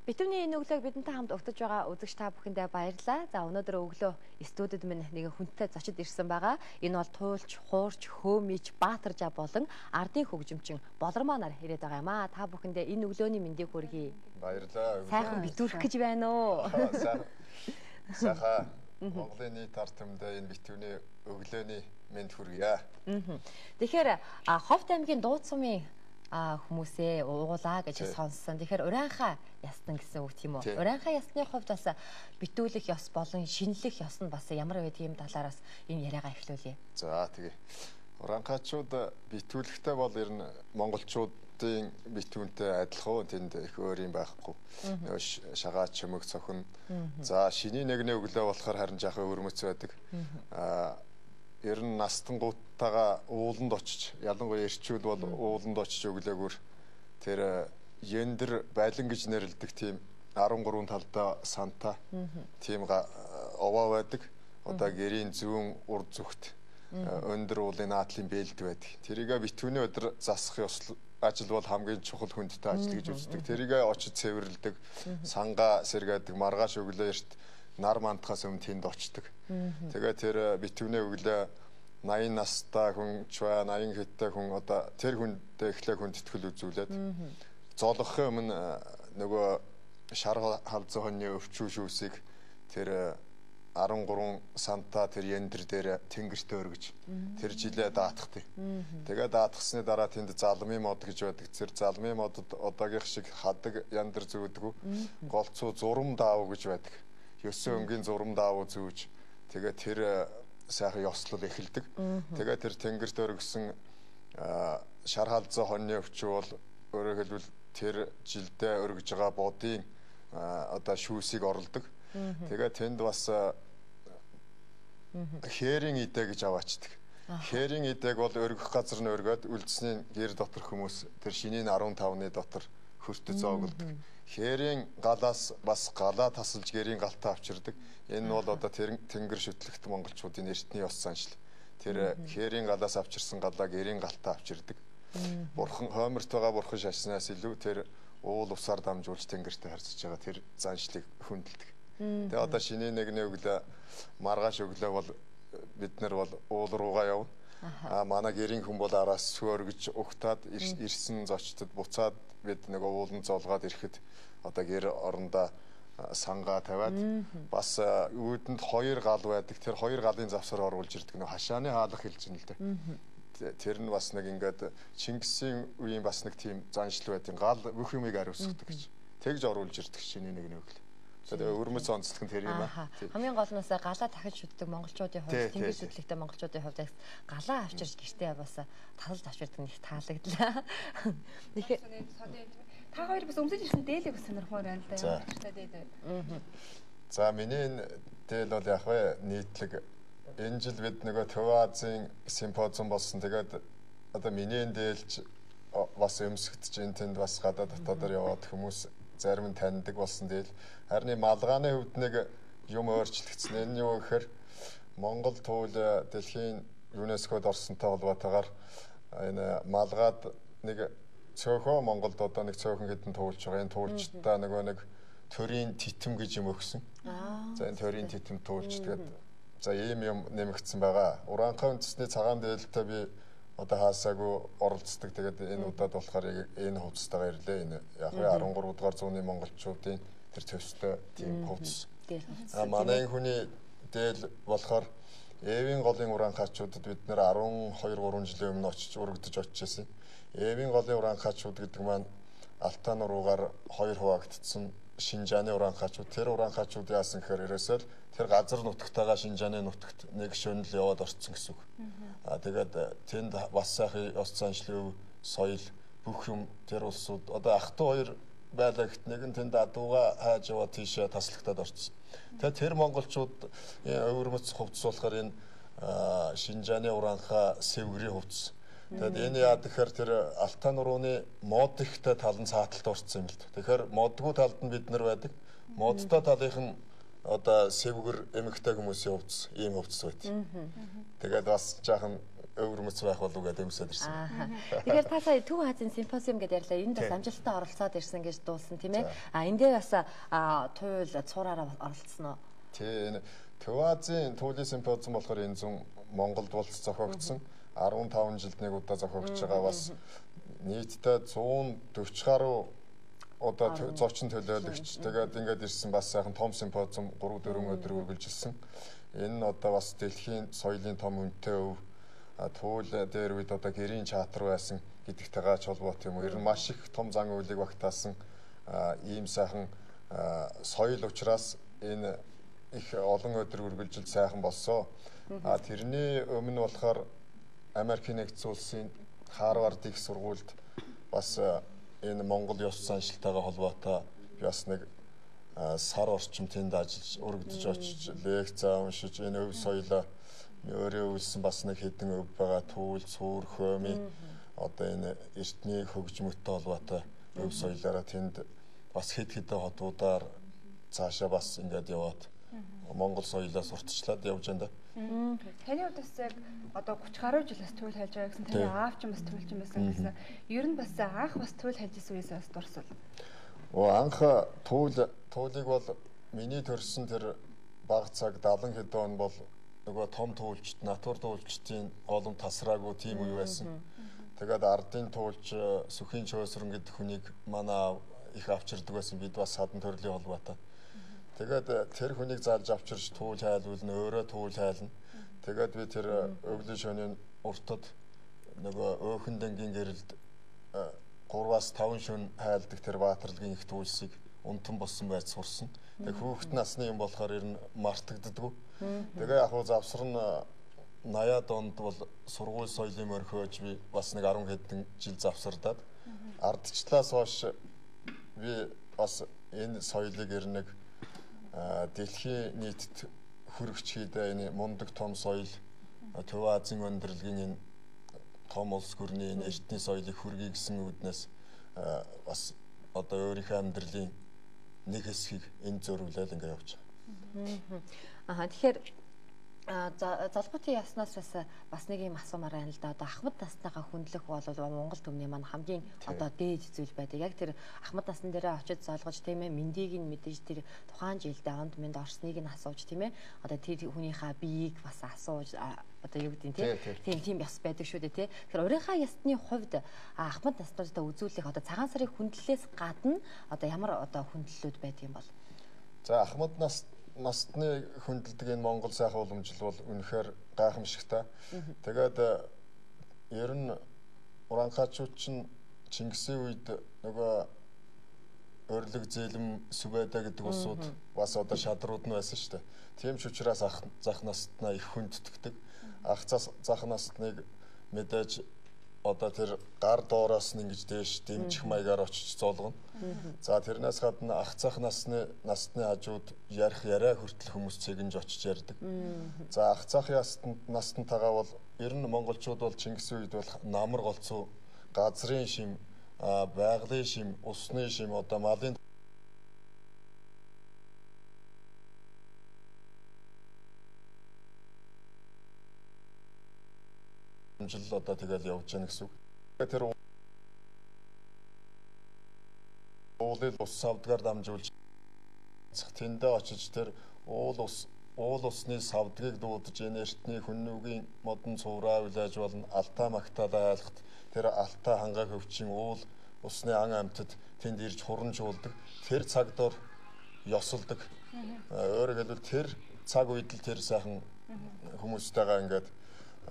Битүүний энэ өглөөг бидэнтэй хамт өгдөж байгаа үзэгч та бүхэндээ баярлалаа. За өнөөдөр өглөө студид минь нэгэн хүнтэй зочид ирсэн байгаа. Энэ бол туйлч, хуурч, хөөмич, баатаржаа болон ардын хөгжимчин Болормоо нар ирээд байгаа юм аа. Та бүхэндээ энэ өглөөний мэндийг хүргэе. Баярлалаа. Сайхан битүүрэх гэж байна уу? Сайхан. Монголын нийт ард түмэндээ энэ битүүний өглөөний мэнд хүргье. Тэгэхээр Ховд аймгийн Дууд сумын хүмүүсээ уугуулаа гэж сонссон. Тэгэхээр Урианхай ястан гэсэн үг тийм үү? Урианхай ясны хувьд бас битүүлэх ёс болон шинэлэх ёс нь бас ямар байдаг юм талаараас энэ яриагаа эхлүүлье. За тэгээ. Урианхайчууд битүүлэхтэй бол ер нь монголчуудын битүүнтэй адилхан тэнд их өөр юм байхгүй. Шагаа чөмөг цохин. За шиний нэгний өглөө болохоор харин жаахан өрмөц байдаг. Ер нь настангуудтайгаа ууланд очиж, ялангуяа эрчүүд бол ууланд очиж өглөөгөр тэр яндэр байлан гэж нэрлэдэг тийм 13 талдаа санта тийм овоо байдаг. Одоо гэрийн зүүн урд зүгт өндөр уулын наадлын бэлд байдаг. Тэрийгэ битүүний өдөр засах ажил бол хамгийн чухал хүндтэй ажил гэж үздэг. Тэрийгэ очиж цэвэрлэдэг, сангаа сэргээдэг, маргааш өглөө эрт нар мандахаас өмнө тэнд очдог. Тэгээ тэр битүүний өглөө 80 настай хүн, 80 хэдтэй хүн одоо тэр хүндээ эхлээ хүндэтгэл үзүүлээд зоолгохын өмнө нөгөө шар халзуу хоньны өвчүү шүүсийг тэр 13 санта тэр яндэр дээр тэнгэрт өргөж тэр жилээ даатгах. Тэгээ даатгасны дараа тэнд залмын мод гэж байдаг. Тэр залмын модод одоогийн шиг хадаг яндар зүүдгүү голцоо зурам даав гэж байдаг. 9 өнгийн зурам даав зүүж тэгээ тэр сайхан ёслол эхэлдэг. Тэгээ тэр тэнгэрт өргөсөн шар халзуу хоньны өвчүү бол өөрөөр хэлбэл тэр жилдээ өргөж байгаа бодийн одоо шүүсийг орлдог. Тэгээ тэнд бас хээрийн идэ гэж аваачдаг. Хээрийн идэг бол өргөх газар нь өргөөд үлдсний гэр дотор хүмүүс тэр шинийн 15-ны дотор хүртэ зоогддог. Хээрийн галаас бас галаа тасалж гэрийн галтаа авчирдаг. Энэ бол одоо тэнгэр шүтлэгт монголчуудын эртний ёс заншил. Тэр хээрийн галаас авчирсан галаа гэрийн галтаа авчирдаг. Бурхан хойморт байгаа бурхан шашнаас илүү тэр уул усаар дамжуулж тэнгэртээ харьцаж байгаа тэр заншлыг хүндэлдэг. Тэгээ одоо шинийн нэгний өглөө маргааш өглөө бол бид нар бол уул руугаа явна. Манай гэрийн хүн бол араас сүөргөж угтаад ирсэн зочдод буцаад бид нэг уулын золгоод ирэхэд одоо гэр орондоо сангаа тавиад бас үүдэнд 2 гал байдаг. Тэр 2 галын завсар оруулж ирдэг. Нэг хашааны хаалга хэлж байна л дээ. Тэр нь бас нэг ингээд Чингисийн үеийн бас нэг тийм заншил байдیں۔ Гал бүх юмыг ариусгадаг гэж. Тэгж оруулж ирдэг шинийн нэгний өглөө. Тэгээ өрмөц онцлог нь тэр юм аа. Хамгийн гол нь галаа дахиж шүтдэг монголчуудын хувьд тэнгэр шүтлэгтэй монголчуудын хувьд галаа авчирч гэртээ бас талж авчирдаг нэг таалагдлаа. Тэгэхээр та хоёр бас өмсөж ирсэн дээлийг бас сонирхмоор байна л да. За миний энэ дээл бол яг вэ нийтлэг энэ жил бид нөгөө Төв Азийн симпозиум болсон. Тэгээд одоо миний энэ дээлж бас өмсгдөж энэ тэнд бас гадаа дотоодор яваад хүмүүс зарим нь таньдаг болсон дээл. Харин малгааны хувьд нэг юм өөрчлөгдсөн. Энэ нь юу гэхээр Монгол туул дэлхийн ЮНЕСКОд орсонтой холбоотойгоор энэ малгаад нэг цөөхөн Монголд одоо нэг цөөхөн хэдэн туулж байгаа. Энэ туулчдаа нөгөө нэг төрийн титэм гэж юм өгсөн. За энэ төрийн титэм туулж тэгээд за ийм юм нэмэгдсэн байгаа. Урианхай үндэсний цагаан дээлтэй би одоо хаасаагүй оролцдог. Тэгээд энэ удаад болохоор энэ хувцастайгаа ирлээ. Энэ яг 13 дугаар зууны монголчуудын тэр төвстэй тийм хувцас. Манай хүний дээл болохоор Эвийн голын урианхайчуудад бид нэр 12-3 жилийн өмнө очиж урагдж очижсэн. Эвийн голын урианхайчууд гэдэг маань Алтан нуруугаар 2 хуваагдсан Шинжааны урианхайчууд. Тэр урианхайчууд яасан гэхээр ерөөсөө тэр газар нутагтайгаа Шинжааны нутагт нэг шөнөл яваад орцсон гэсэн үг. Тэгээд тэнд бас сайхан ёс заншлын соёл бүх юм тэр улсууд одоо ах トゥ 2 байлаа гэт нэг нь тэнд адууга хайж яваад тийшээ таслагтаад орцсон. Тэгээд тэр монголчууд өвөрмөц хувцас болохоор энэ Шинжааны урианхай сэвгэрийн хувцас. Тэгээд энэ яа тэгэхээр тэр Алтан нурууны мод ихтэй тал нь цааталт орцсон юм л дээ. Тэгэхээр модгүй талд нь бид нар байдаг. Модтой талынх нь одоо сэвгэр эмэгтэй хүмүүсийн хувцас, ийм хувцас байт. Тэгээд бас жаахан өвөрмөц байх болов гэдэг өмсөд ирсэн. Тэгэхээр та сая Төв Азийн симпозиум гэдэг ярьлаа. Энд бас амжилттай оролцоод ирсэн гэж дуулсан тийм ээ. Эндээ бас туйл цуураараа оролцсон уу? Тийм. Төв Азийн туйлын симпозиум болохоор энэ зүүн Монголд болж зохиогдсон. 15 жилд нэг удаа зохиогдож байгаа бас нийтдээ 140 гаруй одоо зочин төлөөлөгч тэгээд ингээд ирсэн бас сайхан том симпозиум 3-4 өдөр үргэлжилсэн. Энэ нь одоо бас дэлхийн соёлын том үнэтэй өв туул дээр үед одоо гэрийн чатар байсан гэдэгтэйгээ ч холбоотой юм. Ер нь маш их том зан үйлийг багтаасан ийм сайхан соёл учраас энэ их олон өдөр үргэлжилж сайхан болсон. Тэрний өмнө болохоор Америкийн нэгдсэн улсын Харвард их сургуульд бас энэ Монгол ёс заншилтайгаа холбоотой бас нэг сар орчим тэнд ажиллаж өргөдөж очиж лекц уншиж энэ өв соёлоо өөрөө үлсэн бас нэг хэдэн өв байгаа түүл, цуур, хөөми одоо энэ эртний хөгжмөттэй холбоотой өв соёлоороо тэнд бас хэд хэдэн хотуудаар цаашаа бас ингээд яваад Монгол соёлоо сурталчлаад явж байна. Таны хувьд бас яг одоо 30 гаруй жилээс туйл хайж байгаа гэсэн таны аав ч бас туйлчин байсан гэсэн. Ер нь бас анх бас туйл хайж исэн үеэс бас дурсал. Анх туйлыг бол миний төрсөн тэр бага цаг 70 хэд он бол нөгөө том туйлчд, натур туйлчдын голом тасраагүй тийм үе байсан. Тэгээд ардын туйлч Сүхийн Чөөсрөн гэдэг хүнийг манай их авчирдаг байсан. Бид бас садан төрлийн холбоотой. Тэгээд тэр хүнийг залж авчирч туул хайлуулна, өөрөө туул хайлна. Тэгээд би тэр өвлийн шөнийн уртад нөгөө өөхөн дэнгийн гэрэлд 3-5 шөн хайлдаг тэр Баатарлагийн их туульсыг унтан болсон байж сурсан. Тэгээд хүүхэд насны юм болохоор ер нь мартагддаггүй. Тэгээд яг хуу завсар нь 80-аад онд бол сургууль соёлын мөрхөөж би бас нэг 10 хэдэн жил завсардаад ардчлаас хойш би бас энэ соёлыг ер нь дэлхийн нийтэд хүргэж хийдэ энэ мундаг том соёл Төв Азийн өндөрлөгийн энэ том улс гүрний энэ эртний соёлыг хүргэе гэсэн үүднээс бас одоо өөрийнхөө амьдралын нэг хэсгийг энд зөрүүлээд ингээд явж байгаа. Тэгэхээр залгуутын яснаас бас нэг юм асуумаар байна л да. Одоо ахмад насныхаа хүндлэх бол Монгол төмний маань хамгийн одоо дээд зүйл байдаг. Яг тэр ахмад насны дээрээ очиж залгаж тийм ээ мэндийг нь мэдээж тэр тухайн жилдээ онд мэнд орсныг нь асууж тийм ээ. Одоо тэр хүнийхээ биеийг бас асууж одоо юу гэдэг тийм яс байдаг шүү дээ тий. Тэгэхээр урийнхаа ясны хувьд ахмад наснуудаа үзүүлэх одоо цагаан сарын хүндлэлээс гадна одоо ямар одоо хүндлэлүүд байдаг юм бол? За ахмад насны хүндэлдэг энэ Монгол сайхан уламжлал бол үнэхээр гайхамшигтай. Тэгээд ер нь уранхаачууд чинь Чингисийн үед нөгөө өрлөг зээлэм Сүбэдэ гэдэг улсууд бас одоо шадрууд нь байсан шүү дээ. Тийм ч учраас ах зах наснаа их хүндэтгдэг. Ах зах насныг мэдээж одоо тэр гар доороос нь ингэж дээш дэмжих маягаар очиж зоолгоно. За тэрнээс гадна ах зах насны хажууд ярих яриа хүртэл хүмүүс цэгэнж очиж ярьдаг. За ах зах настантайгаа бол ер нь монголчууд бол Чингисийн үед бол намар голцоо газрын шим, байгалийн шим, усны шим одоо малын жил одоо тэгэл явж яана гэсэн үг. Тэр уулын ус савдгаар дамжуулж тэндээ очиж тэр уул усны савдгийг дуудаж энэ эртний хүннүүгийн модон цувраа үлээж болно. Алтаа магтаалаа айлхад тэр алтаа хангаа хөвчин уул усны ан амьтад тэнд ирж хурамжуулдаг. Тэр цагдор ёсолдог. Өөрөөр хэлбэл тэр цаг үед л тэр сайхан хүмүүстэйгээ ингээд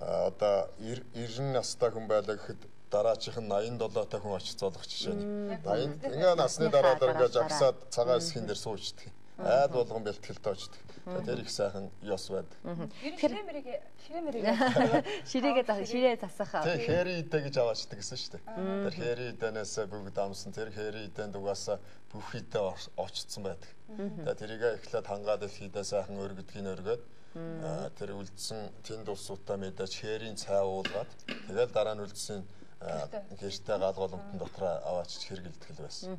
одоо 90 настай хүн байлаа гэхэд дараачих нь 87 та хүн очиж зоолох жишээ нь. 80 ингээ насны дараа ингээд жагсаад цагаан эсхийн дээр суучдаг. Айл болгон бэлтгэлтэй очдог. Тэр их сайхан ёс байдаг. Ширээ засах. Тэр хэри идэ гэж аваачдаг гэсэн шүү дээ. Тэр хэри идэнээс бүгд амсан. Тэр хэри идэнд угаасаа бүх идэ очсон байдаг. Тэгээ тэрийгээ эхлээд хангаад дэлхийдээ сайхан өргөдгийг өргөд тэр үлдсэн тэнд улсуудаа мэдээж хээрийн цай уулгаад тэгэл дараа нь үлдсэн гэртээ галгууламтан дотроо аваач хэрэгэлдэг л байсан.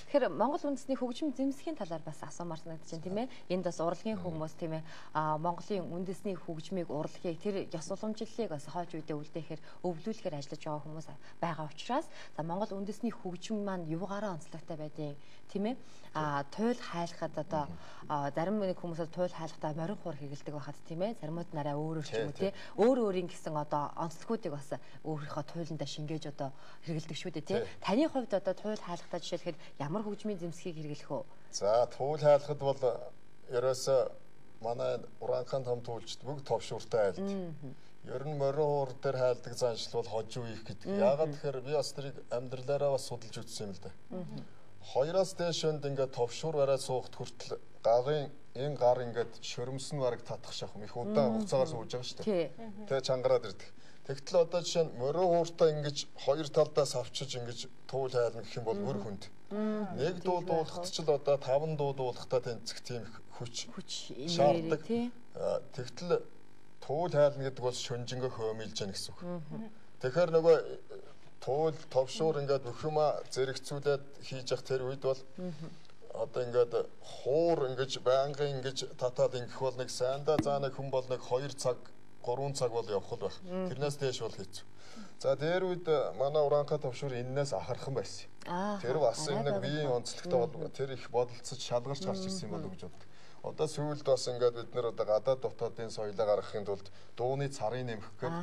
Тэгэхээр Монгол үндэсний хөгжим зэмсгийн талаар бас асуумаар санагдаж байна тийм ээ. Энд бас урлагийн хүмүүс тийм ээ Монголын үндэсний хөгжмийг урлагийг тэр ёс уламжлалыг бас хойч үедээ үлдээхээр өвлүүлэхээр ажиллаж байгаа хүмүүс байгаа учраас за Монгол үндэсний хөгжим маань юугаараа онцлогтой байдیں۔ Тийм ээ. Туйл хайлахад одоо зарим нэг хүмүүсээс туйл хайлахдаа морин хуур хэрэгэлдэг байхад тийм ээ. Заримуд нараа өөрөөр ч юм уу тийм өөрийн гэсэн одоо онцлогуудыг бас өөрийнхөө туйландаа шингээж одоо хэрэгэлдэг шүү дээ тийм. Таны хувьд одоо туйл хайлахдаа жишээлхэд ямар хөгжмийн зэмсгийг хэрэглэх вэ? За туйл хайлахад бол ерөөсө манай уранхайн том туйлчд бүгд товшууртай айлд. Ер нь морин хуур дээр хайлдаг заншил бол хожуу их гэдэг. Яагаад тэгэхээр би бас тэрийг амьдралаараа бас судалж үзсэн юм л да. Хоёроос дээшөнд ингээд товшуур барай суухт хүртэл энэ гар ингээд шөрөмсөн бараг татах шахам их удаан хугацаагаар сууж байгаа шүү дээ. Тэгээ чангараад ирдэг. Тэгтэл одоо жишээ нь морин хууртаа ингэж хоёр талдаа савчиж ингэж туул хайлна гэх юм бол бүр хүнд. Нэг дуу дуулахт ч л одоо 5 дуу дуулахтаа тэнцэх тийм хүч шаарддаг. Тэгтэл туул хайлна гэдэг бол шөнжингөө хөмилж яах гэсэн үг. Тэгэхээр нөгөө туул товшуур ингээд өхөмө зэрэгцүүлээд хийж явах тэр үед бол одоо ингээд хуур ингэж байнгын ингэж татаад ингэх бол нэг сайндаа заа нэг хүн бол нэг 2 цаг 3 цаг бол явах л байх. Тэрнээс дээш бол хэцүү. За дээр үед манай уранхай товшуур эннээс ахархан байсан. Тэр бас нэг биеийн онцлогтой бол тэр их бодолцож шалгарч гарч ирсэн юм болов гэж боддог. Одоо сүүлд бас ингээд бид нэр одоо гадаад дотоодын соёлоо гаргахын тулд дууны царыг нэмэх гээд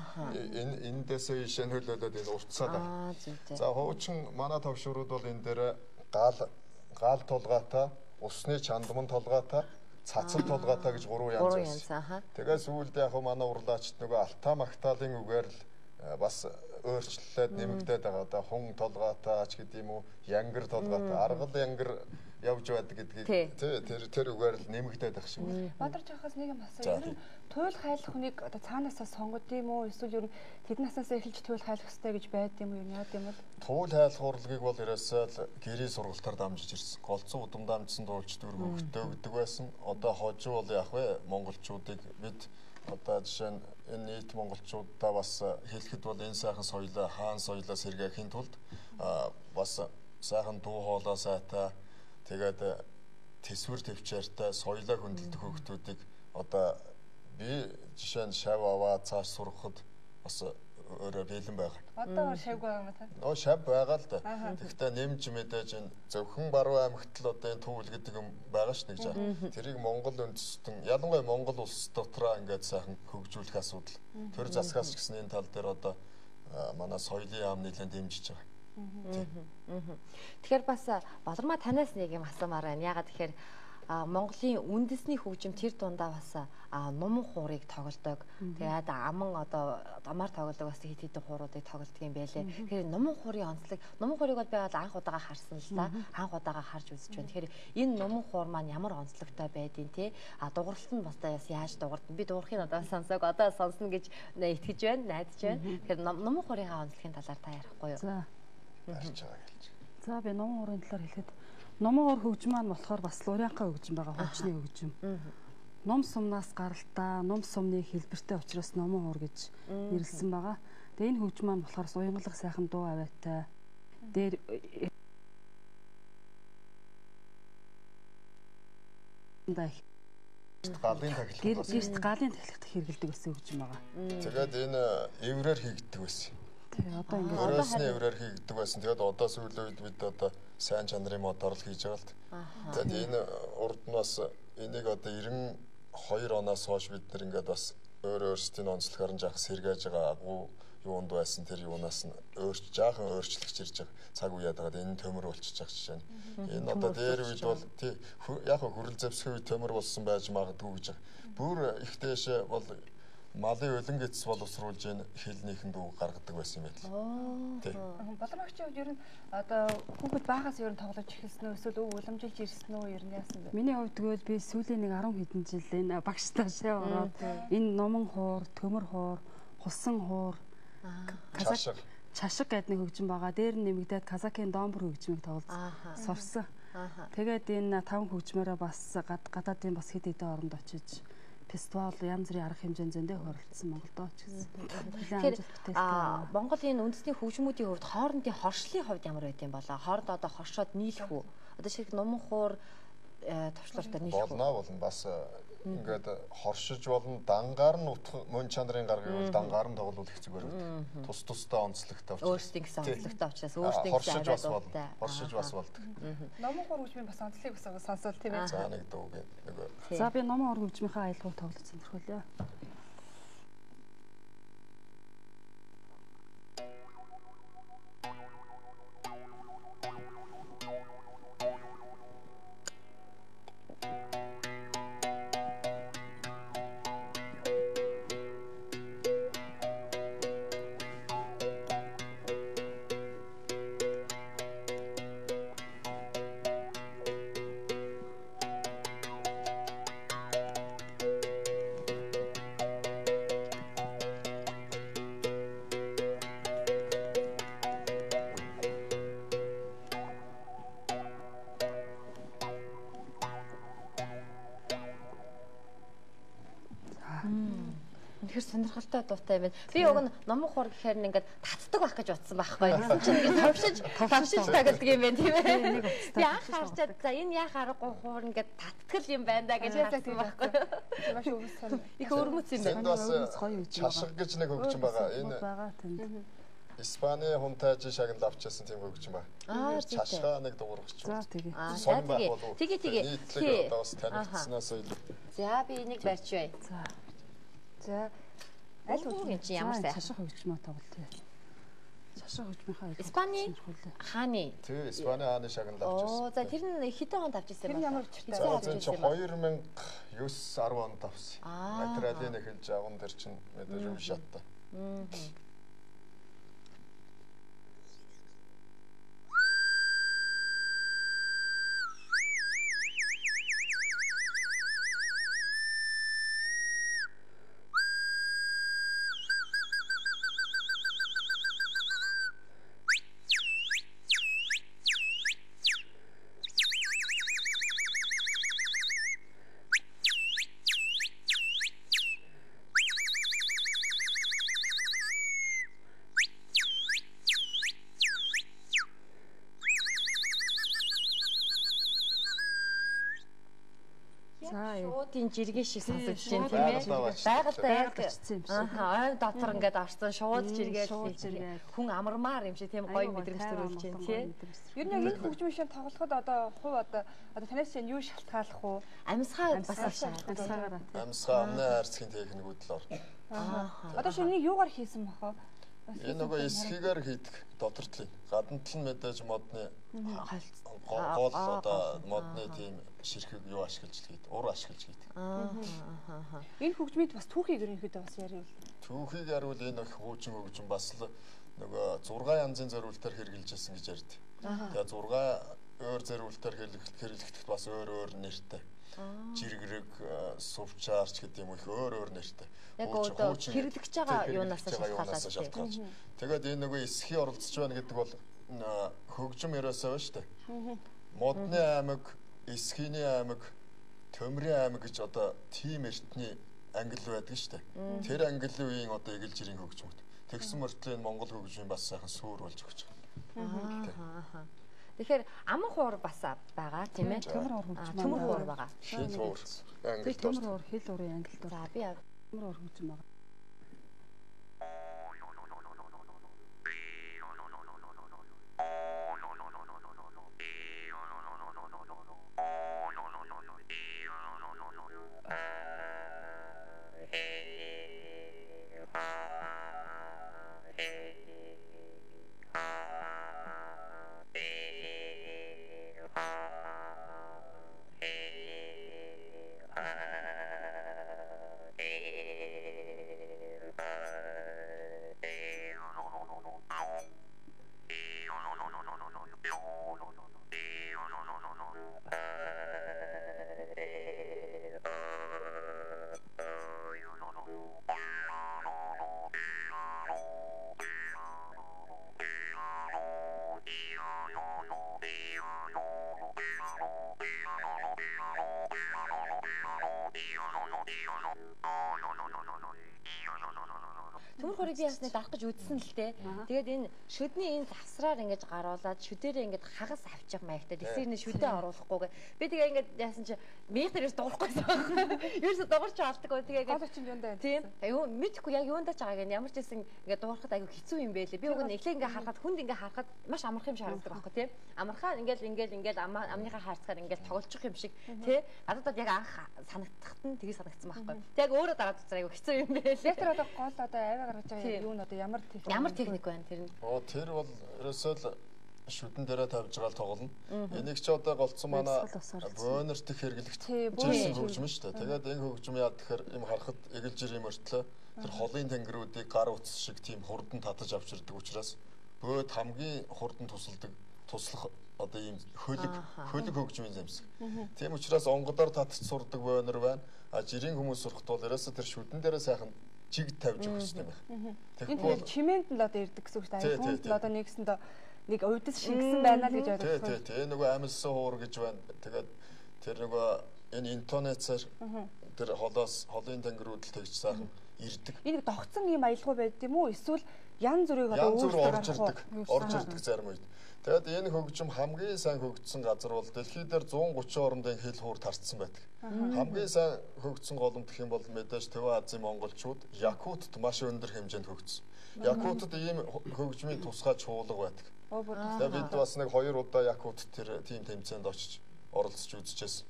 эндээсээ ишээ хөлөөлөд энэ уртсаад байна. За хуучин манай товшуурууд бол энэ дээр гал толгойтой, усны чандман толгойтой, цацал толгойтой гэж 3 янз байсан. Тэгээс сүүлд яг манай урлаачд нөгөө алта магтаалын үгээр л бас өөрчлөлөөд нэмэгдээд байгаа. Одоо хун толгойтой ч гэдэг юм уу, янгар толгойтой, аргал янгар явж байдаг гэдгийг тэр үгээр л нэмэгдээд байх шиг байна. Бадарч ахаас нэг юм асуу. Ер нь туйл хайлах хүнийг одоо цаанаасаа сонгод юм уу? Эсвэл ер нь тэд наснаас эхэлж туйл хайлах хэрэгтэй гэж байд юм уу? Яад юм бол? Туйл хайлах урлагийг бол ерөөсөө л гэрээ сургалтаар дамжиж ирсэн. Голцон удам дамжсан дуулч дүр хөвгтөө гэдэг байсан. Одоо хожуу бол яах вэ? Монголчуудыг бид одоо жишээ нь энэ нийт монголчуудаа бас хэлэхэд бол энэ сайхан соёлоо хаан соёлоо сэргээхийн тулд бас сайхан дуу хоолой сайтай тэгээд тэсвэр төвчээртэй соёлоо хөндлөлтөх хөгтүүдийг одоо би жишээ нь шав аваад цааш сурахад бас өөрөө бэлэн байгаа. Одоо шавгүй байгаа юм та? Шав байгаа л да. Тэгэхдээ нэмж мэдээж энэ зөвхөн баруун аймагт л одоо энэ түүл гэдэг юм байгаа ш нэг жаа. Тэрийг Монгол үндэстэн ялангуяа Монгол улс дотроо ингээд сайхан хөгжүүлэх асуудал. Төр засгаас ч гэсэн энэ тал дээр одоо манай соёлын яам нэлээд дэмжиж байгаа. Тэгэхээр бас Балармаа танаас нэг юм асуумаар байна. Ягаад тэгэхээр Монголын үндэсний хөгжим тэр дундаа бас нуман хуурыг тоглодог. Тэгээд аман одоо дамаар тоглодог бас хэд хэдэн хууруудыг тоглодог юм байлээ. Тэгэхээр нуман хуурын онцлог, нуман хуурыг бол би бол анх удаага харсан л да. Анх удаага харж үзэж байна. Тэгэхээр энэ нуман хуур маань ямар онцлогтой байдیں۔ Тэ дууралт нь бас яаж дуурдана. Би дуурахыг одоо сонсоог одоо сонсно гэж итгэж байна, найдаж байна. Тэгэхээр нуман хуурын онцлогийн талаар та ярихгүй юу? За. Ярьж байгаа гэлж. За би нуман хуурын талаар хэлэхэд нуман хуур хөгжим маань болохоор бас урианхай хөгжим байгаа, хуучны хөгжим. Ном сумнаас гаралтаа, ном сумны хэлбэртэй учраас нуман хуур гэж нэрлсэн байгаа. Тэгээ энэ хөгжим маань болохоор уянгалах сайхан дуу аваатай. Дээр галын тахилах гэрт галын тахилахт хэрэгэлдэг гэсэн хөгжим байгаа. Тэгээд энэ эврээр хийгддэг байсан. Одоо ингээд өрөөсний эврээр хийгддэг байсан. Тэгээд одоо сүүлийн үед бид одоо сайн чанарын модоор л хийж байгаа л. Тэгээд энэ урд нь бас энийг одоо 92 оноос хойш бид нэр ингээд бас өөрсдийн онцлогоор нь жаах сэргээж байгаа агуу юунд байсан тэр юунаас нь жаахан өөрчлөгч ирж байгаа цаг үеэд байгаа. Энэ төмөр болчихж байгаа жишээ нь. Энэ одоо дээр үед бол яг хөрөл зэвсгийн үед төмөр болсон байж магадгүй гэж байгаа. Бүр их дэше бол малын өлөн гэц боловсруулж энэ хэлнийхэн дүү гаргадаг байсан юм байна. Балармагчийн хувьд ер нь одоо хүүхэд багаас ер нь тоглож эхэлсэн үү эсвэл уламжилж ирсэн үү ер нь яасан бэ? Миний хувьд тэгвэл би сүүлийн нэг 10 хэдэн жил энэ багштай шээ ороод энэ номон хуур, төмөр хуур, хусан хуур, чашиг гэдэг нэг хөгжим байгаа. Дээр нь нэмэгдээд казакын домбор хөгжмийг тоглож сурсан. Тэгээд энэ 5 хөгжмөөрөө бас гадаадын бас хэд хэдэн оронд очиж фестивал янз бүрийн арга хэмжээнд зөндөө хөрөлдсөн Монголдоо ч гэсэн. Тэгэхээр Монголын үндэсний хөгжмүүдийн хувьд хоорондын хоршлын хувьд ямар байд юм болоо? Хооронд одоо хоршоод нийлэх үү? Одоо шиг номон хуур төвчлөртөөр нийлэх үү? Болно бас ингээд хоршиж болно, дангаар нь утх мөн чанарын гаргыг бол дангаар нь тоглох их зүгээр үү. Тус тусдаа онцлогтой учраас. Өөрсдийн гэсэн онцлогтой учраас өөрсдийн гэсэн авиадуудтай хоршиж бас болдог. Номон хуур хөгжмийн бас онцлог бас сонсвол тийм ээ. За нэг дууг нөгөө. За би номон хуур хөгжмийнхаа аялгыг тоглож сонирхолтой. Тэгэхээр сонирхолтой дуутай байна. Би уг нь номон хуур гэхээр ингээд татдаг байх гэж утсан байхгүй. Чинь ингээд товшиж тагладаг юм байна тийм ээ. Би анх харчаад за энэ яах аргагүй хуур ингээд таттгэл юм байна да гэж харсан байхгүй. Маш өвс сонь. Их өрмөц юм байна. Бас чашиг гэж нэг хөгжим байгаа. Энэ Испани хунтайж шагнал авчихсан тийм хөгжим байна. Чашгаа нэг дуургач. За тэгээ. Тэгээ. Одоо бас танилцсанаас илүү. За би энийг барьж бай. За аль хөгжим чи ямар сайн чашиг хөгжмөө тоглолт. Чашиг хөгжмийнхаа аялал. Испани хааны. Тий, Испани хааны шагнал авчихсан. Оо, за тэр нь хэдэн онд авчихсан юм бэ? Ямар учиртай? За чи 2009-10 онд авсан. Материалын эхэлж аван тэр чин мэдээж уншааттай. Шуудын жиргээ шиг сонсож байна тийм ээ. Байгальтай яг ойн дотор ингээд орсон шууд жиргээ хүн амармаар юм шиг тийм гоё мэдрэмж төрүүлж байна тийм. Ер нь энэ хөгжмийн шин тоглоход одоо хувь одоо танаас чинь юу шалтгааллах уу? Амьсгаа бас амьсгаагаар. Амьсгаа амны хайрцгийн техникүүд л орно. Одоо шинийг юугаар хийсэн бохоо? Энэ нөгөө эсхийгээр хийдэг додортлын. Гадна тал нь мэдээж модны гол одоо модны тийм ширхэг юу ашиглаж хийдэг. Ур ашиглаж хийдэг. Энэ хөгжмөд бас түүхийг ерөнхийдөө бас яриа. Түүхийг яривал энэ хөгжим бас л нөгөө 6 янзын зориултаар хэрэгжилжсэн гэж ярьд. Тэгээ 6 өөр зориултаар хэрэглэхэд бас өөр нэртэй. Жиргэрэг, сувчаарч гэдэг юм их өөр нэртэй. Яг одоо хэрэглэж байгаа юунаас шалтгаалж. Тэгээд энэ нөгөө эсхий оролцож байна гэдэг бол хөгжим ерөөсөө шүү дээ. Модны аймаг, эсхийний аймаг, төмрийн аймаг гэж одоо тим эртний англи байдаг шүү дээ. Тэр английн үеийн одоо эгэл жирийн хөгжмөд. Тэгсэн мөртлөө Монгол хөгжим бас сайхан суур болж өгч байгаа. Тэгэхээр аман хуур бас байгаа тийм ээ. Төмөр хуур байгаа. Хэл хуур. Англи төмөр хуур, хэл хуурын англи дуу. За би төмөр хуур хөгжим байгаа. ямар хурыг би ясны дарах гэж үзсэн л дээ. Тэгээд энэ шүдний энэ завсраар ингэж гаруулад шүдээрээ ингэж хагас авчих маягтай. Тэгсээр нэ шүдээ оруулахгүйгээ. Би тэгээ ингэж яасан чи мих дээрээс дуурахгүйсэн байна. Ерөөсө дуурч алдаггүй. Тэгээ гол очинд юундаа юм. Тийм. Юу мэдхгүй яг юундаа ч байгааг нь ямар ч байсан ингэ дуурахад айгүй хэцүү юм байлээ. Би уг нь эхлээ ингэ харахад хүнд ингэ харахад маш амарх юм шиг харагддаг байхгүй тийм. Амархаа ингээл амныхаа хаарцгаар ингээл тоглолцох юм шиг тий. Надад яг анх санагдахт нь тгий санагдсан байхгүй. Тэг яг өөрөө дараад үзэр айгүй хэцүү юм байлээ. Тэр одоо гол одоо аваа гаргаж байгаа юу нь одоо ямар техник байна тэр нь. Тэр бол ерөөсөө л шүдэн дээрээ тавьж байгаа тоглоно. Энийг ч одоо голцсон манай бөөнөр дэх хэрэглэгт жирсэн хөгжим шүү дээ. Тэгээд энэ хөгжим яа тэгэхээр юм харахад эгэл жирийн мөртлөө тэр холын тэнгэрүүдийг гар утас шиг тийм хурдан татаж авчирдаг учраас бөөд хамгийн хурдан туслах одоо ийм хөлөг хөгжмийн замсаг. Тийм учраас онгодоор татж сурдаг бөөнөр байна. Жирийн хүмүүс сурахт бол ерөөсөө тэр шүдэн дээрээ сайхан жиг тавьж өгөх хэрэгтэй байна. Тэгэхээр чимээнд л одоо ирдэг гэсэн үг шүү дээ. Хүнд л одоо нэгсэндээ нэг увдас шингэсэн байна л гэж ойлгох. Тий, нөгөө амилсан хуур гэж байна. Тэгээд тэр нөгөө энэ интонацаар тэр холын тэнгэрүүд л тэгж сайхан ирдэг. Энэ догцсон юм аялгүй байд юм уу? Эсвэл янз бүрийг одоо орж ирдэг зарим үед. Тэгээд энэ хөгжим хамгийн сайн хөгжсөн газар бол дэлхийд дээр 130 орондын хил хуур тарцсан байдаг. Хамгийн сайн хөгжсөн голомт гэх юм бол мэдээж Төв Азийн монголчууд Якутт маш өндөр хэмжээнд хөгжсөн. Якутт ийм хөгжмийн тусгай чуулга байдаг. Тэгээд бид бас нэг 2 удаа Якутт тэр тийм тэмцээнд очиж оролцож үзчихсэн.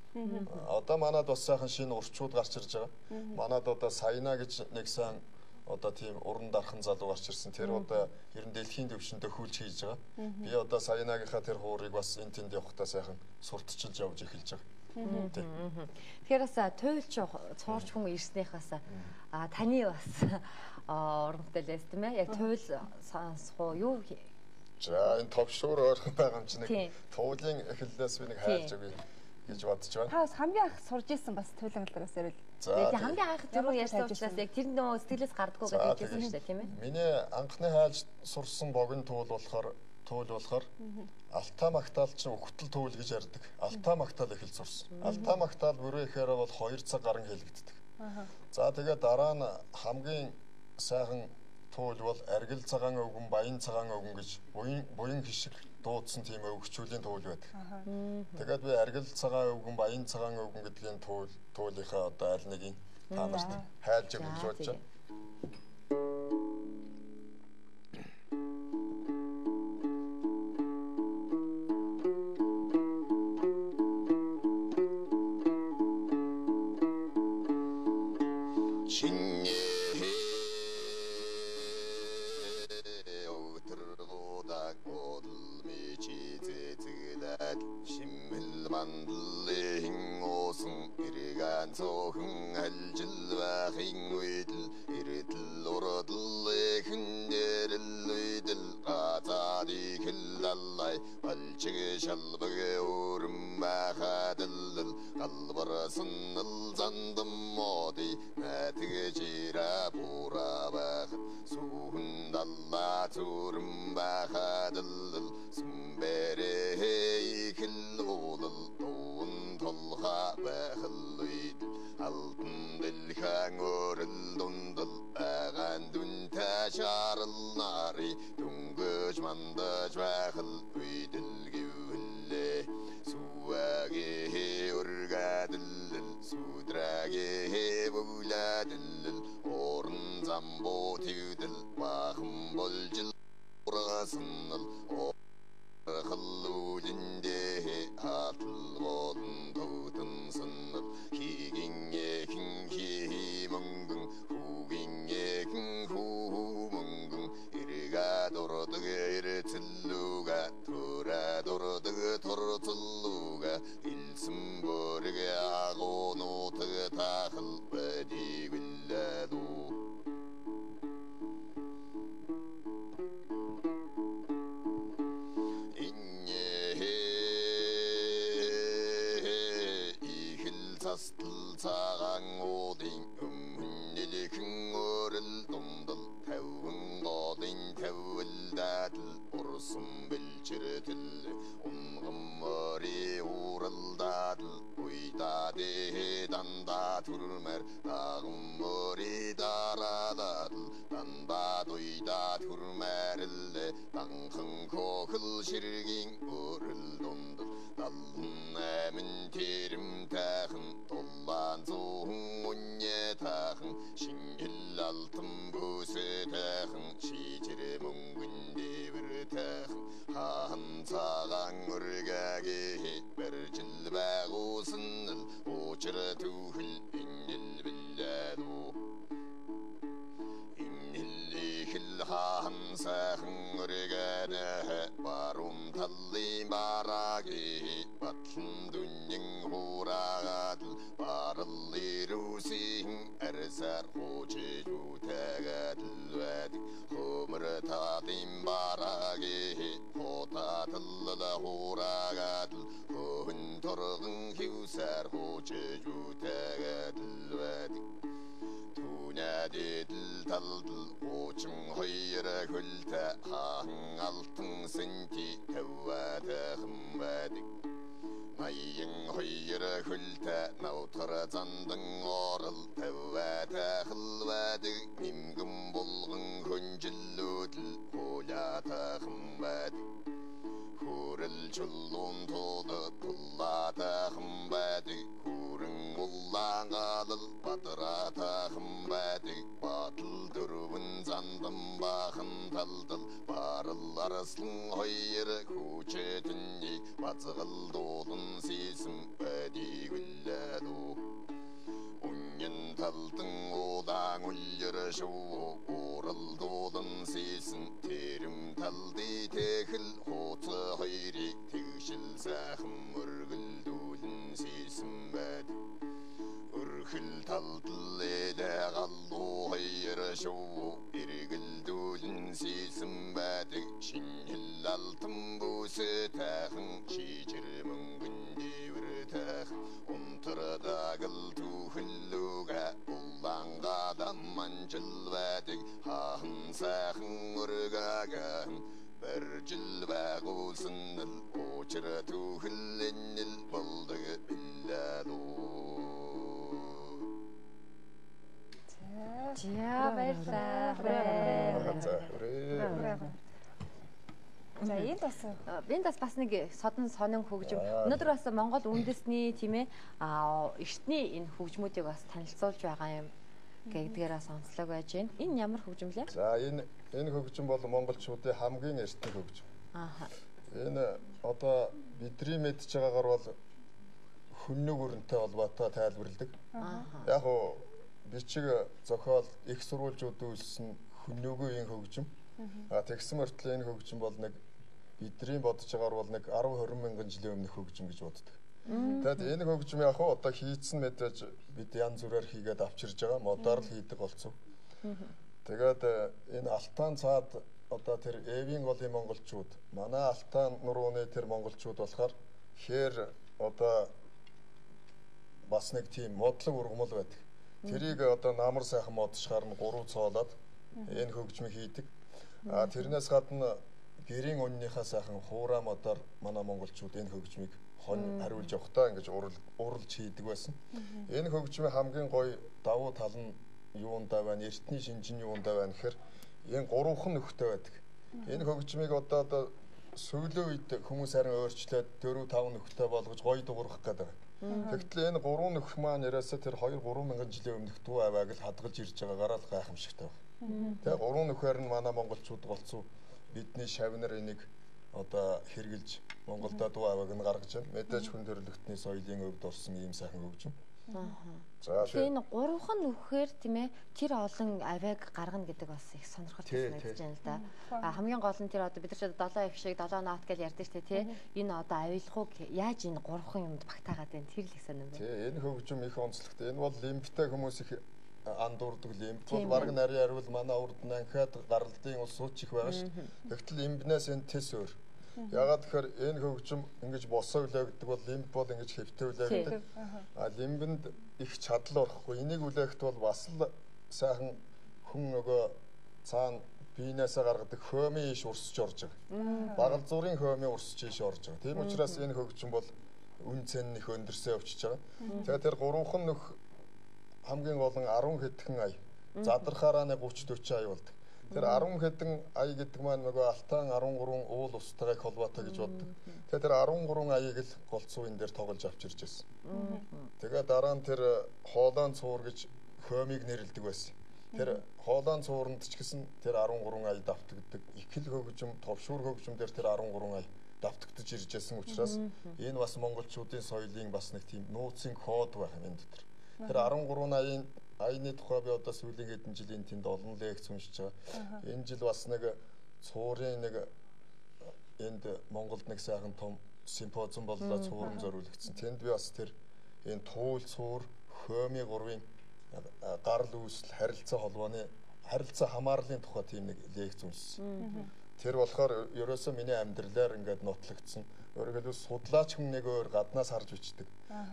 Одоо манад бас сайхан шинэ урчууд гарч ирж байгаа. Манад одоо Саяна гэж нэг сайн одоо тийм уран дархан залуу гарч ирсэн. Тэр одоо ер нь дэлхийн төвшөндөө хүлж хийж байгаа. Би одоо Саянагийнхаа тэр хуурыг бас энэ тэнд явахдаа сайхан сурталчилж явж эхэлж байгаа. Тэгэхээр бас туйлч цуурч хүн ирснийхаас таны бас урамтай лээс тийм ээ. Яг туйл сонсох уу юу? За энэ товшуур ойрхон байгаа юм чи нэг туулын эхлэлээс би нэг хайрж өгье гэж бодож байна. Та бас хамгийн анх сурж исэн бас туйлын талаас ярил. Тэгээд хамгийн анх тэр нь ярьсан учраас яг тэр нөө сэтгэлээс гардггүй гэдэг хэлсэн шүү дээ тийм ээ. Миний анхны хайлж сурсан богино туул болохоор Алта Мактал чинь өгтөл туул гэж ярьдаг. Алта Мактал их л сурсан. Алта Мактал бүрээ ихээр бол 2 цаг гарan хэлэгддэг. За тэгээд дараа нь хамгийн сайхан туул бол Аргил цагаан өвгөн, Баян цагаан өвгөн гэж буян хишиг дуудсан тийм өвгчүүлийн туул байдаг. Тэгээд би Аргил цагаан өвгөн, Баян цагаан өвгөн гэдгийн туулынхаа одоо аль нэгийг та нарт хайлж өгөх гэж бодож байна. Цохон алжилвахин үйдэл ирдэл урдл эхнэрэл үйдэл газади хиллаллай балчиг шалбаг өрмахадэл галбарсынл зандам моди матгэ жира бурабах сухындалла турмбахадэл сумбере хиллулл туун толха бахлуид алтын дэлхэн өрөл дундал агаан дүнтэй шарал нари дүнгөж мандаж байхал үйдэл гүлээ суаге өргадэл судраге бүлэдэл орн замбо түйдэл бахым болжил урасынл Халлулинде атл болон тутын сынып Хигинге хинхи мөнгін Хугинге хинху мөнгін Ирига дұрдығы иртілуға Тура дұрдығы тұртылуға Илсім бөріге ағын отығы тақыл Бәді гүлләду Тастыл саған одың үміннелікін өріл думдыл Тәуін қодың тәуілдәділ ұрсын білчірітіл Ұнғым өре урылдаділ Ұйдаде данда түрмәр Дағым өре дарададіл Данда 남은 терим тахын толлан зуун үнне тахын шингэл алтын бүсэ тахын шижирэ мөнгөндэ бір тахын хаан цагаан үргэгэ бір жил байгуусын учир түүхэл иннэл биллэду хаан сайхан үргэнэ барум талли мараги батлан дүннин хурагадл баралли русин арсар хоче жутагадл вад хомр таадим бараги хотадлла хурагадл хөн торгын хивсар хоче жутагадл вад Түнәдетіл талдыл очың хойыры күлті хаң алтын сынти тәуәді қымбадық Майың хойыры күлті наутыры зандың орыл тәуәді қылбадық Мимгім болғын күнжіл өтіл қолаты қымбадық Көріл чүллун тоды тұллаты қымбадық Көрің ұллаң алыл батыраты қымбадық Батыл дүрвін зандым бақын талдыл Барыл арыслың ойыры көчетінне Бацығыл долын сесім бәді күлләду Үнген талдың одаң үлгірі шоу Орыл долын сесін терім талды текіл Хоты хайрек тегшіл сәхім үргіл долын сесім бәді Үргіл талдыл әді қалу хайры шоу Иргіл долын сесім бәді Шингіл алтын бұсы тәхін Шечір мүнгінде бір тәхін Ұнтырдағыл түхілуға Ұлланғадан манжыл бәдік Хағын сәхін үргәгән бір жыл бағусын Очыры түхіленіл болдығы біләду Жия баярлалаа. За энд бас Энд бас нэг содон сонин хөгжим. Өнөөдөр бас Монгол үндэсний тийм ээ эртний энэ хөгжмүүдийг бас танилцуулж байгаа юм гэдгээрээ сонслог байж байна. Энэ ямар хөгжим лээ? За энэ хөгжим бол монголчуудын хамгийн эртний хөгжим. Ааха. Энэ одоо бидний мэдж байгаагаар бол хүннэг өрөнтэй холбоотой тайлбарладаг. Яг уу бичиг зохиол их сурвалжууд үйлсэн хүннэгийн хөгжим. Тэгсэн мөртлөө энэ хөгжим бол нэг бидний бодож байгаагаар бол нэг 10-20 мянган жилийн өмнөх хөгжим гэж боддог. Тэгэд энэ хөгжим яг уу одоо хийцэн мэдээж бид янз бүрээр хийгээд авчирж байгаа модоор л хийдэг болцсон. Тэгээд энэ алтан цаад одоо тэр эвийн голын монголчууд манай алтан нурууны тэр монголчууд болохоор хээр одоо бас нэг тийм модлог ургамал байдаг. Тэрийг одоо намар сайхан модшгаар нь 3 цоолоод энэ хөгжмийг хийдэг. Тэрнээс гадна гэрийн үннийхээ сайхан хуурай модоор манай монголчууд энэ хөгжмийг хон хариулж явахдаа ингэж уралж хийдэг байсан. Энэ хөгжмийн хамгийн гоё давуу тал нь юундаа байна? Эртний шинжин юундаа байна гэхээр энэ 3хан нөхтэй байдаг. Энэ хөгжмийг одоо сүүлийн үед хүмүүс харин өөрчлөөд 4-5 нөхтэй болгож гоё дуурах гэдэг. Тэгтэл энэ 3 нөх маань яриасаа тэр 2-3 мянган жилийн өмнөх дүү авааг л хадгалж ирж байгаагаар л гайхамшигтай байна. Тэгээ 3 нөхөр нь манай монголчууд болцсон бидний шавнар энийг одоо хэрглэж Монголда дуу авааг нь гаргаж байна. Мэдээж хүн төрөлхтний соёлын өвд орсон ийм сайхан хөгжим. За энэ 3хан нөхөр тийм ээ тэр олон авиаг гаргана гэдэг бас их сонирхол санагдаж байна л да. Хамгийн гол нь тэр одоо бид нар 7 их шиг 7 нот гэж ярьдаг шүү дээ тий. Энэ одоо авилахыг яаж энэ 3хан юмд багтаагаад байна тэр л их сонирм байна. Тий энэ хөгжим их онцлогтой. Энэ бол лимбтэй хүмүүс их андуурдаг лимб. Бол бараг нарийн арвал манай урд нь анхаад гаралдын ус сууч их байгаа шүү дээ. Тэгтэл лимбнээс энэ тэс өөр. Ягаад тэгэхээр энэ хөгжим ингэж босоо үлээгдэг бол лимб бол ингэж хэвтэй үлээгдэг. Лимбэнд их чадал орохгүй. Энийг үлээхт бол бас л сайхан хүн нөгөө цаана биенээсээ гаргадаг хөөмийн иш урсж орж байгаа. Багал зургийн хөөмийн урсж иш орж байгаа. Тийм учраас энэ хөгжим бол үн цэн их өндөрсөө өчж байгаа. Тэгээд тэр 3хан нөх хамгийн гол нь 10 хэдхэн ая. Задрахаараа нэг 30-40 ая болдог. Тэр 10 хэдэн ая гэдэг маань нөгөө Алтан 13 уул устгайг холбоотой гэж боддог. Тэгээ тэр 13 аяыг л голцоо энэ дээр тоглож авч ирж байсан. Тэгээ дараа нь тэр хоолойн цуур гэж хөөмийг нэрлэдэг байсан. Тэр хоолойн цууранд ч гэсэн тэр 13 ая давтагддаг. Ихэл хөгжим, товшуур хөгжим дээр тэр 13 ая давтагдж ирж байсан учраас энэ бас монголчуудын соёлын бас нэг тийм нууцын код байх юм энэ дотор. Тэр 13 аяны тухай би одоо сүүлийн хэдэн жилийн тэнд олон лекц уншиж байгаа. Энэ жил бас нэг цуурын нэг энд Монголд нэг сайхан том симпозиум боллоо, цуурын зориулагдсан. Тэнд би бас тэр энэ туул цуур, хөөми гурвын гарал үүсэл харилцаа холбооны харилцаа хамаарлын тухай тийм нэг лекц уншсан. Тэр болохоор ерөөсөө миний амьдралаар ингээд нотлогдсон. Өөрөөр хэлбэл судлаач хүн нэг өөр гаднаас харж бичдэг.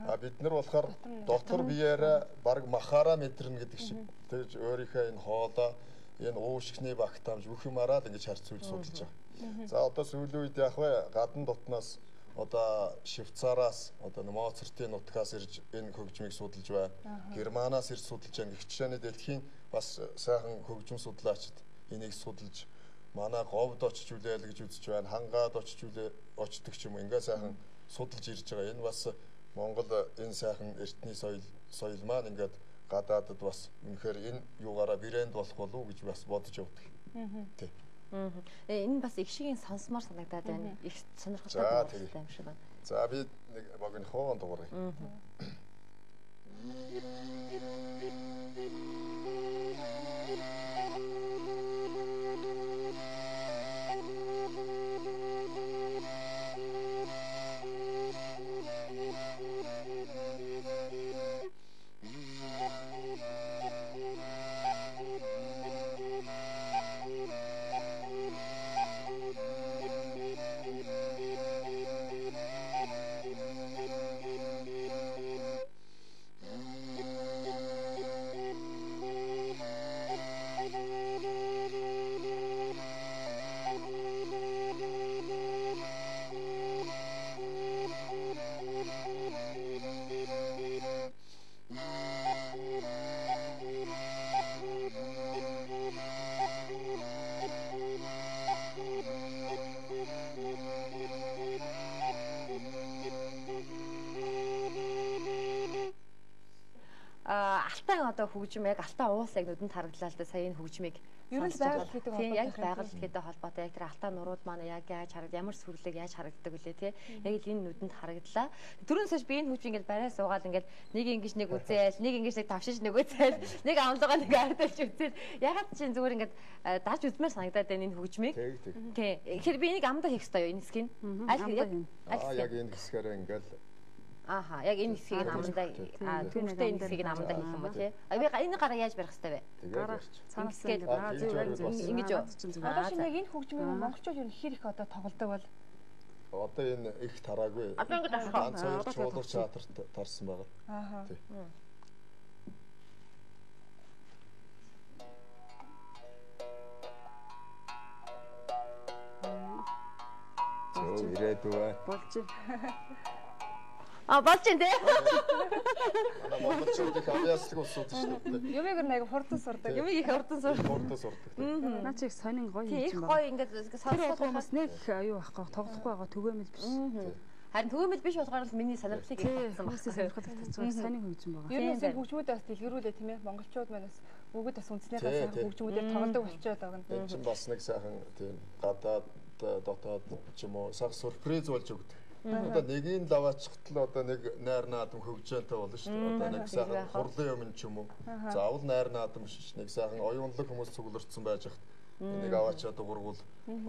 А бид нар болохоор дотор биеэрээ баг махаараа мэдэрнэ гэдэг шиг. Тэгж өөрийнхөө энэ хоолоо, энэ уушгины багтаамж бүх юм араад ингэж харьцуулж судалж байгаа. За одоо сүүлийн үед яг вэ гадна дотноос одоо Швейцараас одоо Моцартын нутгаас ирж энэ хөгжмийг судалж байна. Германаас ирж судалж байна. Их жишээний дэлхийн бас сайхан хөгжим судлаачид энийг судалж манай говьд очиж үлээл гэж үзэж байна. Хангаад очдог ч юм уу. Ингээ сайхан судалж ирж байгаа. Энэ бас Монгол энэ сайхан эртний соёл маань ингээд гадаадд бас үнэхээр энэ юугаараа брэнд болох болов уу гэж бас бодож явдаг. Тий. Энэ бас их шигийн сонсомоор санагдаад байна. Их сонирхолтой юм шиг байна. За би нэг богино хоон дуурай. Алтан одоо хөгжим яг алтан уус яг нүдэнд харагдлаа л да сая энэ хөгжмийг ер нь байгаль гэдэг холбоотой. Яг байгаль гэдэг холбоотой яг тэр алтан нурууд маань яг яаж харагд ямар сүрлэг яаж харагддаг үлээ тий. Яг л энэ нүдэнд харагдлаа. Түрүүнээс хойш би энэ хөгжим ингээд барай суугаад ингээд нэг ингэж нэг үзээл, нэг ингэж нэг тавшиж нэг үзээл, нэг амлага нэг ардалж үзээл. Ягаад чинь зүгээр ингээд даж үзмээр санагдаад байна энэ хөгжмийг. Тий. Тэгэхээр би энийг амдаа хийх ёстой юу энэ хэсгийг? Яг энэ хэсгээр ингээд Аха, яг энэ хэсгийг амандаа түүнтэй энэ хэсгийг амандаа хийх юм ба тий. Би энэ гараа яаж барих хэвтэй вэ? Гараа цаанаас ингэж ингэж одоо шинэ яг энэ хөгжмийг монголчууд ер нь хэр их одоо тоглодог бол одоо энэ их тараагүй. Одоо ингэж авах. Ганц хоёр чуулгар театрт тарсан байгаа. Аха. Зөв ирээдүй. болж болж байна тий. Монголчууд их авьяаслаг усууд шүү дээ. Юмыг нэг хурдан сурдаг. Юмыг их хурдан сурдаг. Хурдан сурдаг. наа чи их сонин гоё Их юм гоё ингээд сонсохоос нэг юу байхгүй тоглохгүй байгаа түгээмэл биш. Харин түгээмэл биш болохоор л миний сонирхлыг татсан Басна сонирхол татсан сонин хөгжим байгаа. Ер нь энэ хөгжмүүд бас дэлгэрүүлээ тийм ээ. Монголчууд манаас бүгд бас үндснийхээ сайхан хөгжмүүдээр тоглодог болчиход байгаа. Энэ чинь бас нэг сайхан тийм гадаад дотоод ч юм уу сар сюрприз болж өгдөг. Одоо нэгийг лаваачихтал одоо нэг найр наадам хөгжөөнтэй болно шүү дээ. Одоо нэг сайхан хурлын юм ч юм уу. Заавал найр наадам биш нэг сайхан оюунлаг хүмүүс цуглардсан байж хат. Энийг аваачаад ургуул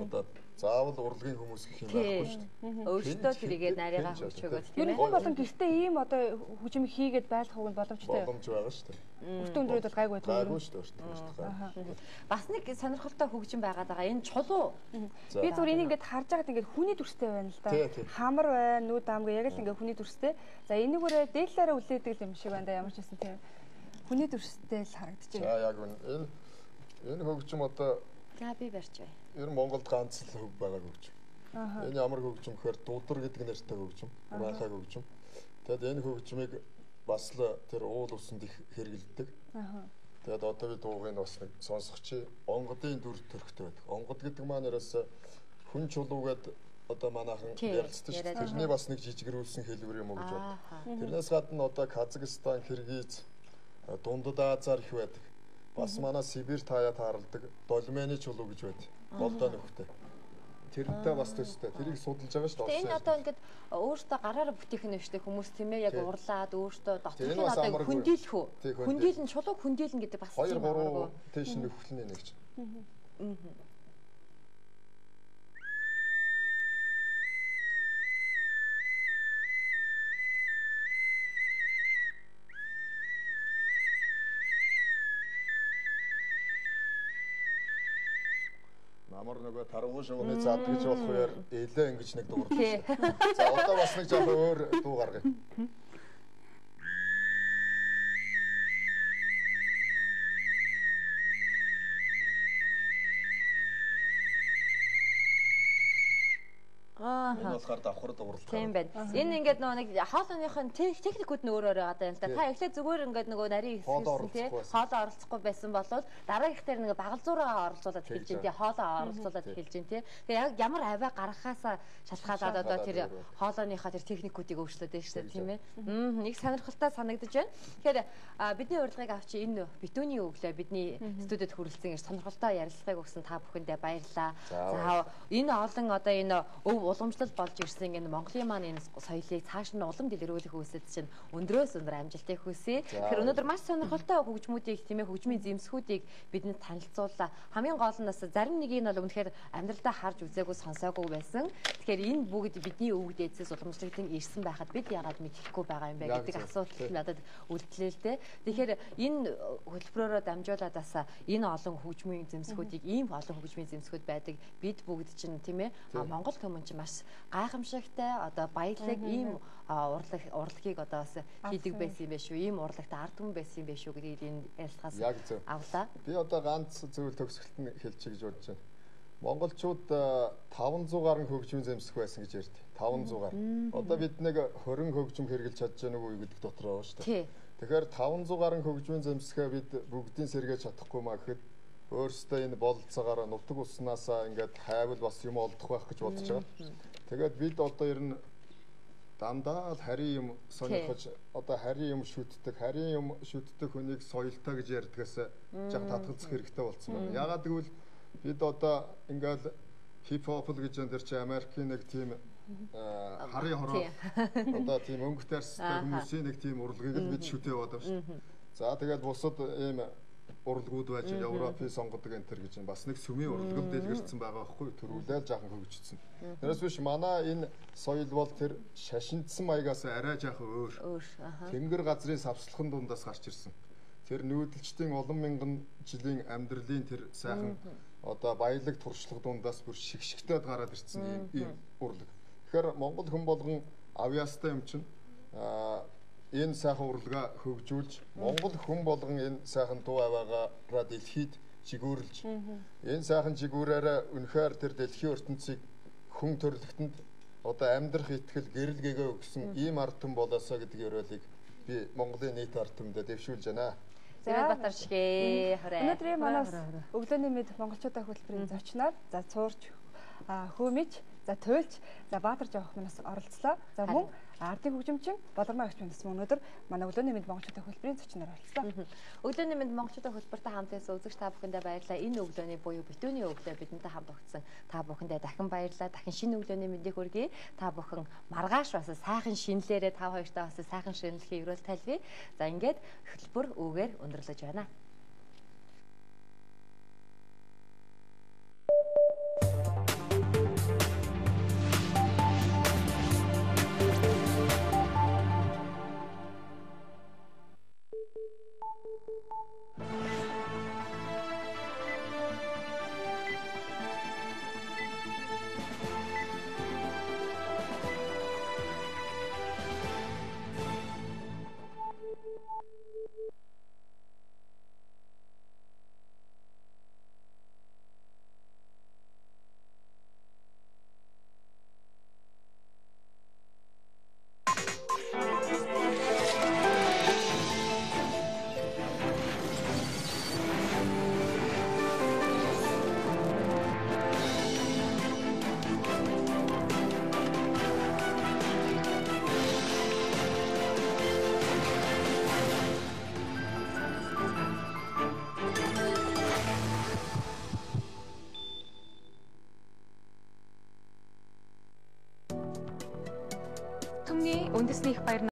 одоо заавал урлагийн хүмүүс гэх юм байхгүй шүү дээ. Өөртөө тэрийгээ нарийгаа хөгж өгөөд тийм ээ. Хүн болон гэртээ ийм одоо хөгжим хийгээд байлгах уу боломжтой. Боломж байгаа шүү дээ. Өртөө өндрүүд бол гайгүй байдаг. Гайгүй шүү дээ. Бас нэг сонирхолтой хөгжим байгаад байгаа. Энэ чулуу. Би зүгээр энийг ингээд харж байгаад ингээд хүний дүрстэй байна л да. Хамар байна, нүд амгаа яг л ингээд хүний дүрстэй. За энийгээрээ дээлээрээ үлээдэг юм шиг байна да ямар ч байсан тийм. Хүний дүрстэй л харагдаж байна. За яг энэ хөгжим одоо за би барьж бай. Ер нь Монголд ганц л хөг байгаа хөгжим. Энэ ямар хөгжим гэхээр дуудар гэдэг нэртэй хөгжим, ураахай хөгжим. Тэгэд энэ хөгжмийг бас л тэр уул усанд их хэрэгэлдэг. Тэгээд одоо би дуугыг бас нэг сонсох чи онгодын дүр төрхтэй байдаг. Онгод гэдэг маань ерөөсө хүн чулуугээд одоо манайхан ярилцдаг шүү дээ. Тэрний бас нэг жижигрүүлсэн хэлбэр юм уу гэж бод. Тэрнээс гадна одоо Казахстан, Киргиз, Дундад Азаар их байдаг. Бас манай Сибирь таяа таарладаг долмены чулуу гэж байдаг. Болдоо нөхтэй. Тэрнтэй бас төстэй. Тэрийг судалж байгаа шүү дээ. Энэ одоо ингээд өөртөө гараараа бүтээх нь шүү дээ хүмүүс тийм ээ яг урлаад өөртөө доторх нь одоо хөндийлэх үү? Хөндийлэн чулууг хөндийлэн гэдэг бас 2 3 тийш нөхөлний нэг чинь. Амар нөгөө тарангуй шугамны зад гэж болохоор элэ ингэж нэг дуурдаг шүү дээ. За одоо бас нэг жоохон өөр дуу гаргая. Энэ болохоор давхар дууралтай. Тийм байна. Энэ ингээд нөгөө нэг хоолойныхын техникүүд нь өөр өөр байгаа юм л да. Та эхлээд зүгээр ингээд нөгөө нарийн хэсгсэн тий хоолоо оролцохгүй байсан бол дараагийнхтэр нөгөө багалзуураа оролцуулаад эхэлж дээ тий хоолоо оролцуулаад эхэлж дээ тий. Тэгээ яг ямар аваа гаргахаасаа шалтгаалаад одоо тэр хоолойныхаа тэр техникүүдийг өөрчлөөд байна шүү дээ тийм ээ. Нэг сонирхолтой санагдаж байна. Тэгэхээр бидний урилгыг авчи энэ битүүний өглөө бидний студид хүрэлцэн сонирхолтой ярилцлагыг өгсөн та бүхэндээ баярлалаа. За энэ олон одоо энэ уламжлал болж ирсэн энэ Монголын маань энэ соёлыг цааш нь улам дэлгэрүүлэх үүсэд чинь өндрөөс өндөр амжилтыг хүсье. Тэгэхээр өнөөдөр маш сонирхолтой хөгжмүүдийг тийм ээ хөгжмийн зэмсгүүдийг бидэнд танилцууллаа. Хамгийн гол нь бас зарим нэг нь бол үнэхээр амьдралдаа харж үзээгүй сонсоогүй байсан. Тэгэхээр энэ бүгд бидний өвөг дээдсээс уламжлагдсан ирсэн байхад бид яагаад мэдэхгүй байгаа юм бэ гэдэг асуулт надад үлдлээ л дээ. Тэгэхээр энэ хөтөлбөрөөрөө дамжуулаад бас энэ олон хөгжмийн зэмсгүүдийг ийм олон хөгжмийн зэмсгүүд байдаг. Бид бүгд чинь тийм ээ Монгол хүмүүс маш гайхамшигтай одоо баялаг ийм урлагийг одоо бас хийдэг байсан юм байна шүү. Ийм урлагтай ард түмэн байсан юм байна шүү гэдгийг энэ ярилцлагаас авлаа. Би одоо ганц зүйл төгсгөлт нь хэлчих гэж бодож байна. Монголчууд 500 гаруй хөгжмийн зэмсэх байсан гэж ярьд. 500 гаруй. Одоо бид нэг 20 хөгжим хэрэгжилж чадж байгааг уу гэдэг дотор байгаа шүү дээ. Тэгэхээр 500 гаруй хөгжмийн зэмсэхээ бид бүгдийн сэргээж чадахгүй маа гэхэд өөрөөсөө энэ бололцоогоор нутаг уснасаа ингээд хайвал бас юм олдох байх гэж бодож байгаа. Тэгээд бид одоо ер нь дандаа л харийн юм сонирхож одоо харийн юм шүтдэг хүнийг соёлтой гэж ярьдгаас жаг татгалзах хэрэгтэй болсон байна. Ягаад гэвэл бид одоо ингээд хип-хоп л гэж энэ чи Америкийн нэг тийм харийн хороо одоо тийм өнгөтэй арстай хүмүүсийн нэг тийм урлагийг л бид шүтээ бодож шүү. За тэгээд бусад ийм урлагууд байж Европын сонгодог энэ төр гэж бас нэг сүмийн урлаг дэлгэрсэн байгаа байхгүй төрүүлэл жаахан хөгжсөн. Тэрээс биш манай энэ соёл бол тэр шашиндсан маягаас арай жаахан өөр. Тэнгэр газрын савслахын дундаас гарч ирсэн. Тэр нүүдэлчдийн олон мянган жилийн амьдралын тэр сайхан одоо баялаг туршлага дундаас бүр шигшгтээд гараад ирсэн ийм урлаг. Тэгэхээр Монгол хүн болгон авьяастай юм чинь энэ сайхан урлагаа хөгжүүлж Монгол хүн болгон энэ сайхан дуу аваагаараа дэлхийд жигүүрлж энэ сайхан жигүүрээрээ үнэхээр тэр дэлхийн ертөнцийг хүн төрлөختөнд одоо амьдрах итгэл гэрэл гэгээ өгсөн ийм ард түмэн болоосоо гэдэг ёроолыг би Монголын нийт ард түмэндээ дэвшүүлж байна. Зэрэг Батаршгэ өнөөдрийн манаас өглөөний мэд монголчуудаа хөтөлбөрийн зочноор за цуурч хөөмич за туйлч за Баатар жоох манаас оролцлоо. За мөн ардын хөгжимчин Болормоо агч манаас өнөөдөр манай өглөөний мэд монголчуудаа хөтөлбөрийн зочноор оролцлоо. Өглөөний мэд монголчуудаа хөтөлбөртэй хамт байсан үзэгч та бүхэндээ баярлалаа. Энэ өглөөний буюу битүүний өглөө бидэнтэй хамт огцсон та бүхэндээ дахин баярлалаа. Дахин шинэ өглөөний мэндийг хүргэе. Та бүхэн маргааш бас сайхан шинэлээрээ та хоёртаа бас сайхан шинэлхийн өрөөл тайлбая. За ингээд хөтөлбөр үүгээр өндөрлөж байна. үндэсний их баяр